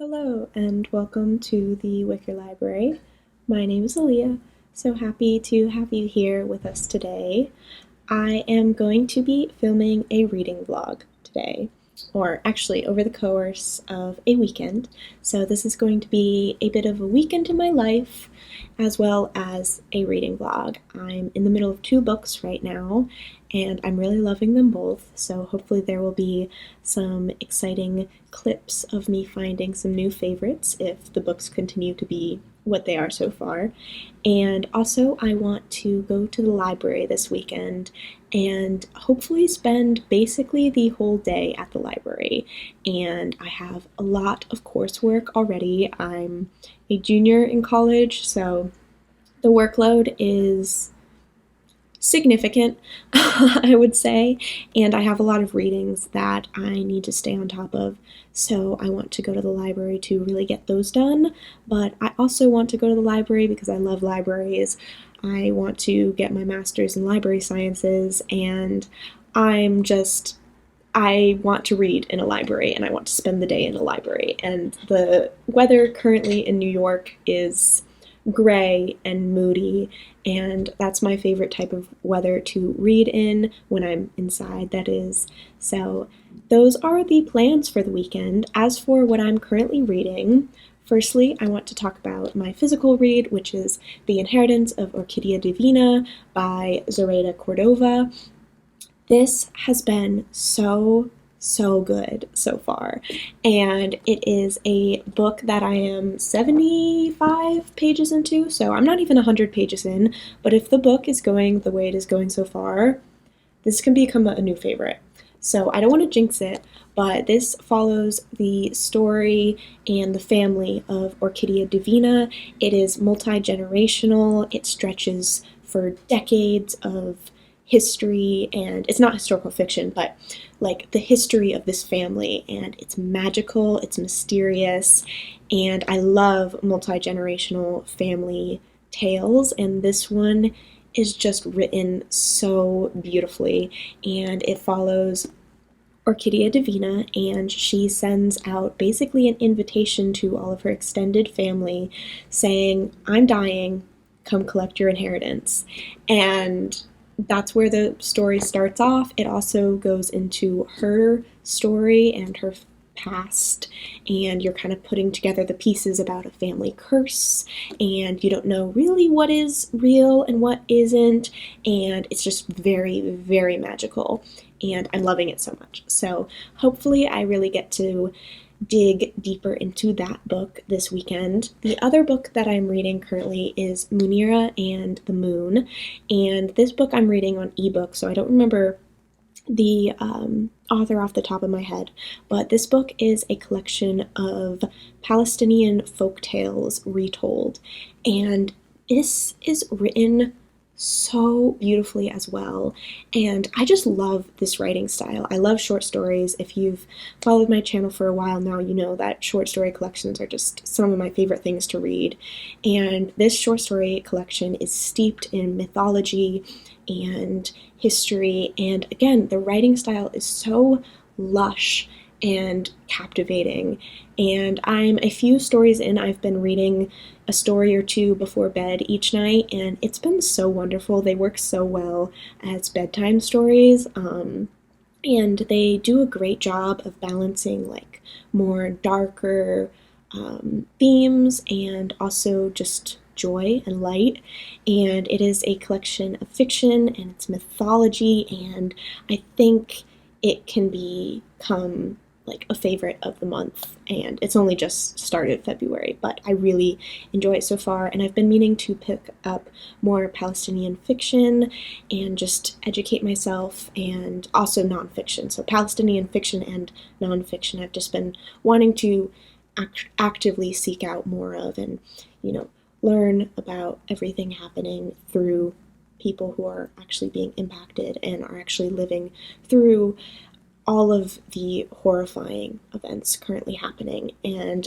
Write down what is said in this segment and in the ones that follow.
Hello and welcome to the Wicker Library. My name is Aaliyah, so happy to have you here with us today. I am going to be filming a reading vlog today, or actually over the course of a weekend. So this is going to be a bit of a weekend in my life as well as a reading vlog. I'm in the middle of two books right now and I'm really loving them both, so hopefully there will be some exciting clips of me finding some new favorites if the books continue to be what they are so far. And also I want to go to the library this weekend and hopefully spend basically the whole day at the library. And I have a lot of coursework already. I'm a junior in college, so the workload is significant, I would say, and I have a lot of readings that I need to stay on top of, so I want to go to the library to really get those done. But I also want to go to the library because I love libraries. I want to get my master's in library sciences, and I want to read in a library and I want to spend the day in a library. And the weather currently in New York is gray and moody, and that's my favorite type of weather to read in when I'm inside, that is. So those are the plans for the weekend. As for what I'm currently reading, firstly, I want to talk about my physical read, which is The Inheritance of Orquídea Divina by Zoraida Córdova. This has been so good so far, and it is a book that I am 75 pages into, so I'm not even 100 pages in, but if the book is going the way it is going so far, this can become a new favorite. So I don't want to jinx it, but this follows the story and the family of Orquídea Divina. It is multi-generational. It stretches for decades of history, and it's not historical fiction, but like the history of this family, and it's magical, it's mysterious, and I love multi-generational family tales, and this one is just written so beautifully. And it follows Orquídea Divina, and she sends out basically an invitation to all of her extended family saying, I'm dying, come collect your inheritance. And that's where the story starts off. It also goes into her story and her past, and you're kind of putting together the pieces about a family curse, and you don't know really what is real and what isn't, and it's just very magical, and I'm loving it so much. So hopefully I really get to dig deeper into that book this weekend. The other book that I'm reading currently is Muneera and the Moon, and this book I'm reading on ebook, so I don't remember the author off the top of my head, but this book is a collection of Palestinian folk tales retold, and this is written so beautifully as well, and I just love this writing style. I love short stories. If you've followed my channel for a while now, you know that short story collections are just some of my favorite things to read, and this short story collection is steeped in mythology and history, and again, the writing style is so lush and captivating. And I'm a few stories in. I've been reading a story or two before bed each night, and it's been so wonderful. They work so well as bedtime stories, and they do a great job of balancing like more darker themes and also just joy and light. And it is a collection of fiction and it's mythology, and I think it can become like a favorite of the month, and it's only just started February, but I really enjoy it so far, and I've been meaning to pick up more Palestinian fiction and just educate myself, and also nonfiction. So Palestinian fiction and nonfiction I've just been wanting to actively seek out more of, and learn about everything happening through people who are actually being impacted and are actually living through all of the horrifying events currently happening. And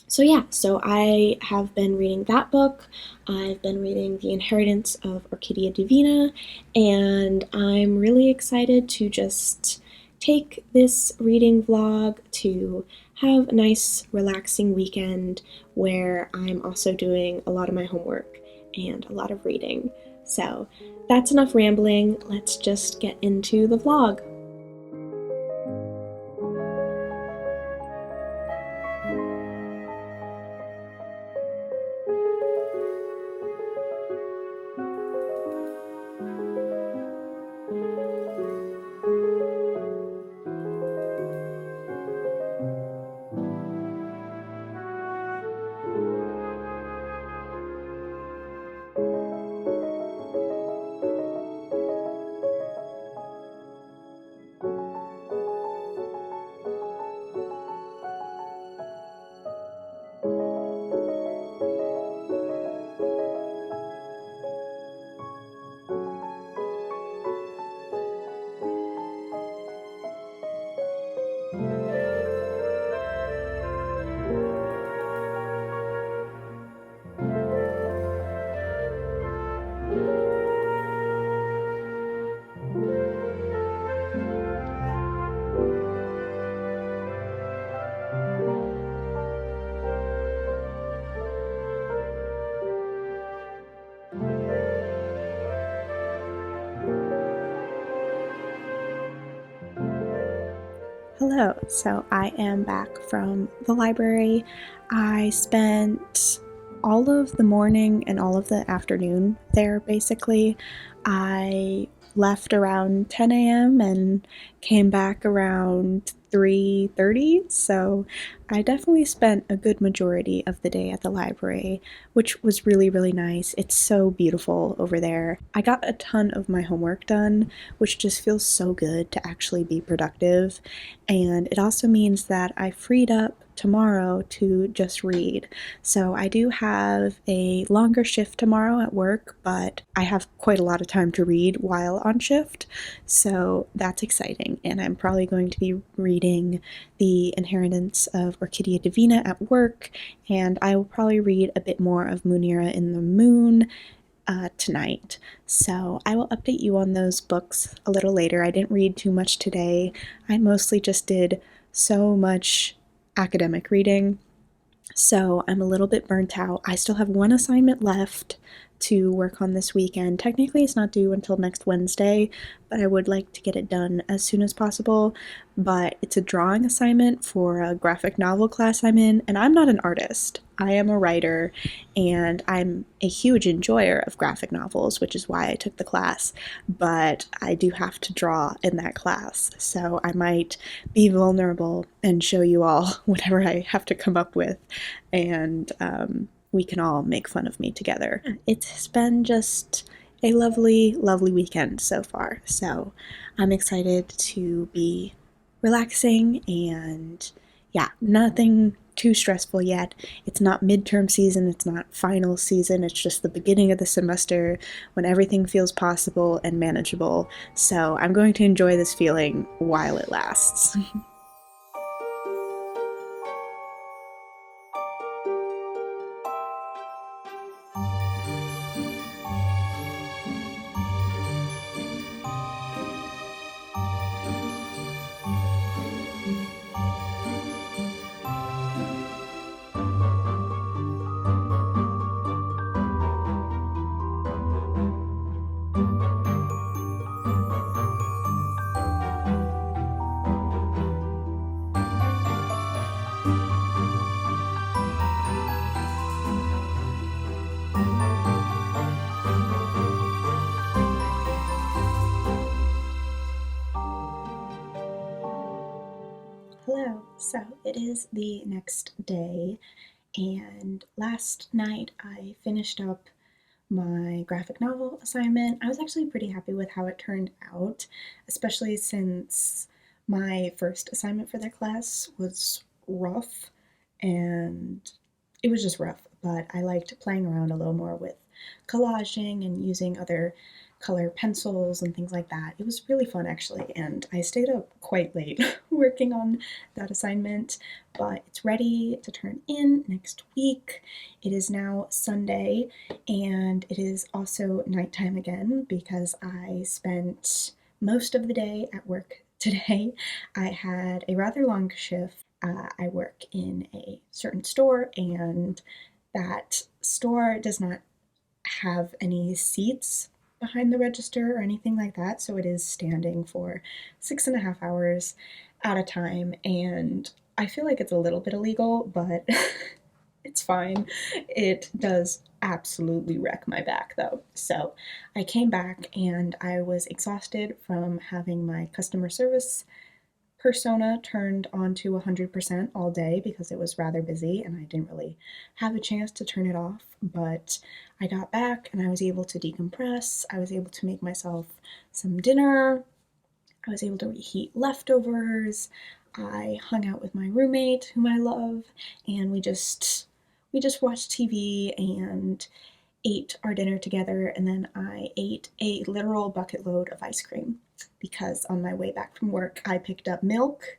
so I have been reading that book. I've been reading The Inheritance of Orquídea Divina, and I'm really excited to just take this reading vlog to have a nice, relaxing weekend where I'm also doing a lot of my homework and a lot of reading. So that's enough rambling. Let's just get into the vlog. Hello, so I am back from the library. I spent all of the morning and all of the afternoon there basically. I left around 10 a.m. and came back around 3:30, so I definitely spent a good majority of the day at the library, which was really, really nice. It's so beautiful over there. I got a ton of my homework done, which just feels so good to actually be productive. And it also means that I freed up tomorrow to just read. So I do have a longer shift tomorrow at work, but I have quite a lot of time to read while on shift. So that's exciting. And I'm probably going to be reading The Inheritance of Orquídea Divina at work, and I will probably read a bit more of Muneera in the Moon tonight. So I will update you on those books a little later. I didn't read too much today. I mostly just did so much academic reading, so I'm a little bit burnt out. I still have one assignment left to work on this weekend. Technically, it's not due until next Wednesday, but I would like to get it done as soon as possible. But it's a drawing assignment for a graphic novel class I'm in, and I'm not an artist. I am a writer, and I'm a huge enjoyer of graphic novels, which is why I took the class, but I do have to draw in that class, so I might be vulnerable and show you all whatever I have to come up with, and we can all make fun of me together. It's been just a lovely, lovely weekend so far, so I'm excited to be relaxing and yeah, nothing too stressful yet. It's not midterm season, it's not final season, it's just the beginning of the semester when everything feels possible and manageable. So I'm going to enjoy this feeling while it lasts. Hello, so it is the next day, and last night I finished up my graphic novel assignment. I was actually pretty happy with how it turned out, especially since my first assignment for that class was rough and it was just rough, but I liked playing around a little more with collaging and using other color pencils and things like that. It was really fun actually, and I stayed up quite late working on that assignment, but it's ready to turn in next week. It is now Sunday, and it is also nighttime again because I spent most of the day at work today. I had a rather long shift I work in a certain store, and that store does not have any seats behind the register or anything like that, so it is standing for 6.5 hours at a time, and I feel like it's a little bit illegal, but it's fine. It does absolutely wreck my back though. So I came back and I was exhausted from having my customer service persona turned on to 100% all day because it was rather busy and I didn't really have a chance to turn it off. But I got back and I was able to decompress. I was able to make myself some dinner. I was able to reheat leftovers. I hung out with my roommate, whom I love, and we just watched TV and ate our dinner together, and then I ate a literal bucket load of ice cream because on my way back from work, I picked up milk,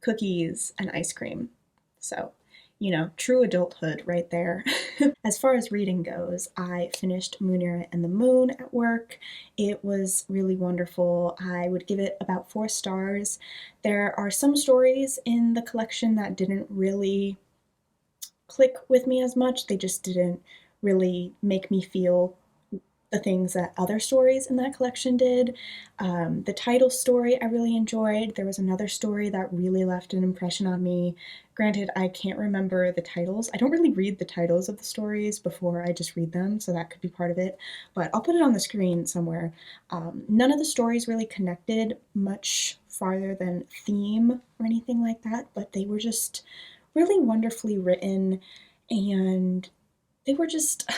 cookies, and ice cream. So, true adulthood right there. As far as reading goes, I finished Muneera and the Moon at work. It was really wonderful. I would give it about 4 stars. There are some stories in the collection that didn't really click with me as much. They just didn't really make me feel the things that other stories in that collection did. The title story I really enjoyed. There was another story that really left an impression on me. Granted, I can't remember the titles. I don't really read the titles of the stories before I just read them, so that could be part of it. But I'll put it on the screen somewhere. None of the stories really connected much farther than theme or anything like that, but they were just really wonderfully written, and they were just,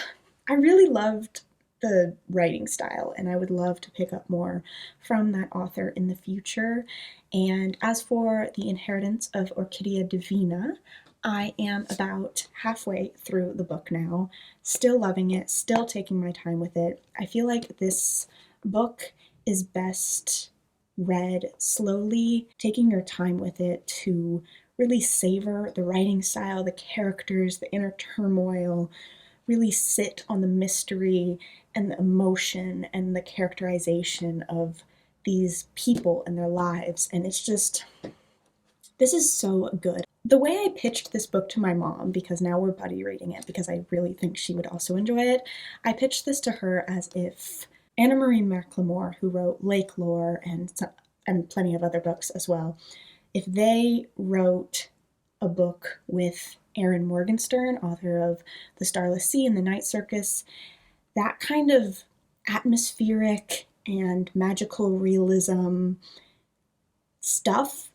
I really loved the writing style, and I would love to pick up more from that author in the future. And as for The Inheritance of Orquídea Divina, I am about halfway through the book now, still loving it, still taking my time with it. I feel like this book is best read slowly, taking your time with it to really savor the writing style, the characters, the inner turmoil, really sit on the mystery and the emotion and the characterization of these people and their lives. And it's just, this is so good. The way I pitched this book to my mom, because now we're buddy reading it, because I really think she would also enjoy it, I pitched this to her as if Anna Marie McLemore, who wrote Lakelore and plenty of other books as well, if they wrote a book with Erin Morgenstern, author of The Starless Sea and The Night Circus, that kind of atmospheric and magical realism stuff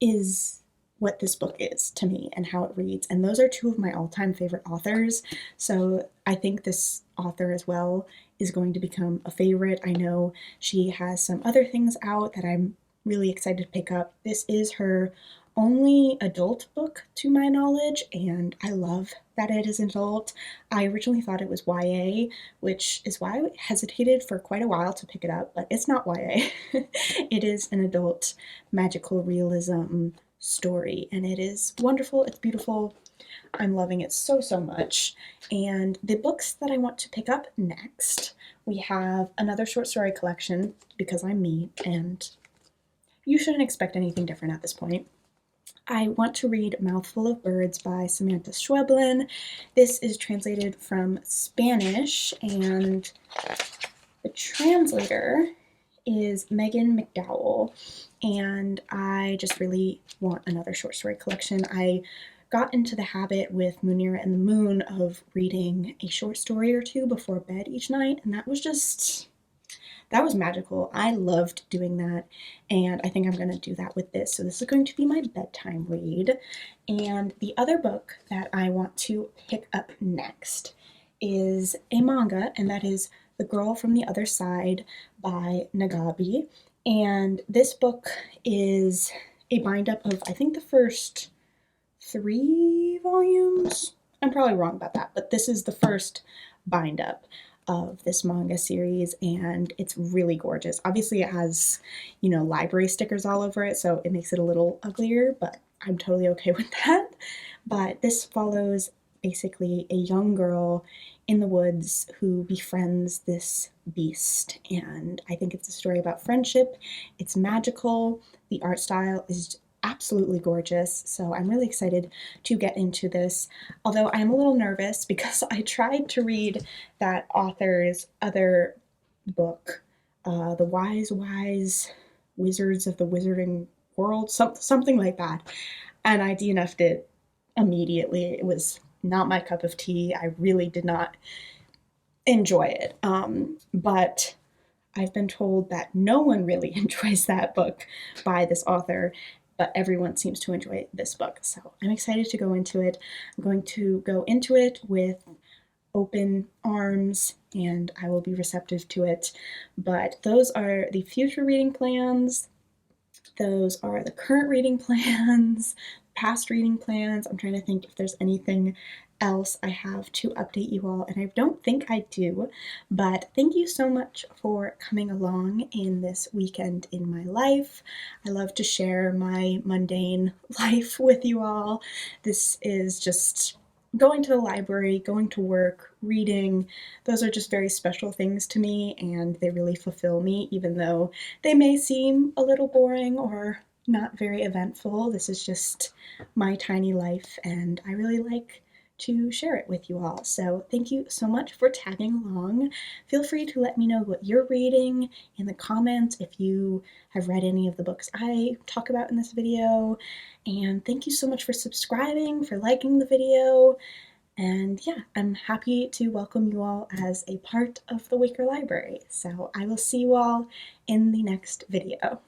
is what this book is to me and how it reads. And those are two of my all-time favorite authors. So I think this author as well is going to become a favorite. I know she has some other things out that I'm really excited to pick up. This is her only adult book to my knowledge, and I love that it is adult. I originally thought it was YA, which is why I hesitated for quite a while to pick it up, but it's not YA. It is an adult magical realism story, and it is wonderful. It's beautiful. I'm loving it so, so much. And the books that I want to pick up next, we have another short story collection, because I'm me, and you shouldn't expect anything different at this point. I want to read Mouthful of Birds by Samanta Schweblin. This is translated from Spanish, and the translator is mcdowell, and I just really want another short story collection. I got into the habit with Muneera and the Moon of reading a short story or two before bed each night, and that was magical. I loved doing that, and I think I'm going to do that with this. So this is going to be my bedtime read. And the other book that I want to pick up next is a manga, and that is The Girl from the Other Side by Nagabe. And this book is a bind-up of, I think, the first 3 volumes. I'm probably wrong about that, but this is the first bind-up of this manga series, and it's really gorgeous. Obviously it has, library stickers all over it, so it makes it a little uglier, but I'm totally okay with that. But this follows basically a young girl in the woods who befriends this beast, and I think it's a story about friendship. It's magical. The art style is absolutely gorgeous. So I'm really excited to get into this. Although I'm a little nervous because I tried to read that author's other book, The Wise Wise Wizards of the Wizarding World, something like that. And I DNF'd it immediately. It was not my cup of tea. I really did not enjoy it. But I've been told that no one really enjoys that book by this author, but everyone seems to enjoy this book. So I'm excited to go into it. I'm going to go into it with open arms and I will be receptive to it. But those are the future reading plans. Those are the current reading plans, past reading plans. I'm trying to think if there's anything else I have to update you all, and I don't think I do. But thank you so much for coming along in this weekend in my life. I love to share my mundane life with you all. This is just going to the library, going to work, reading. Those are just very special things to me, and they really fulfill me, even though they may seem a little boring or not very eventful. This is just my tiny life, and I really like to share it with you all. So thank you so much for tagging along. Feel free to let me know what you're reading in the comments if you have read any of the books I talk about in this video. And thank you so much for subscribing, for liking the video. And yeah, I'm happy to welcome you all as a part of the Waker Library. So I will see you all in the next video.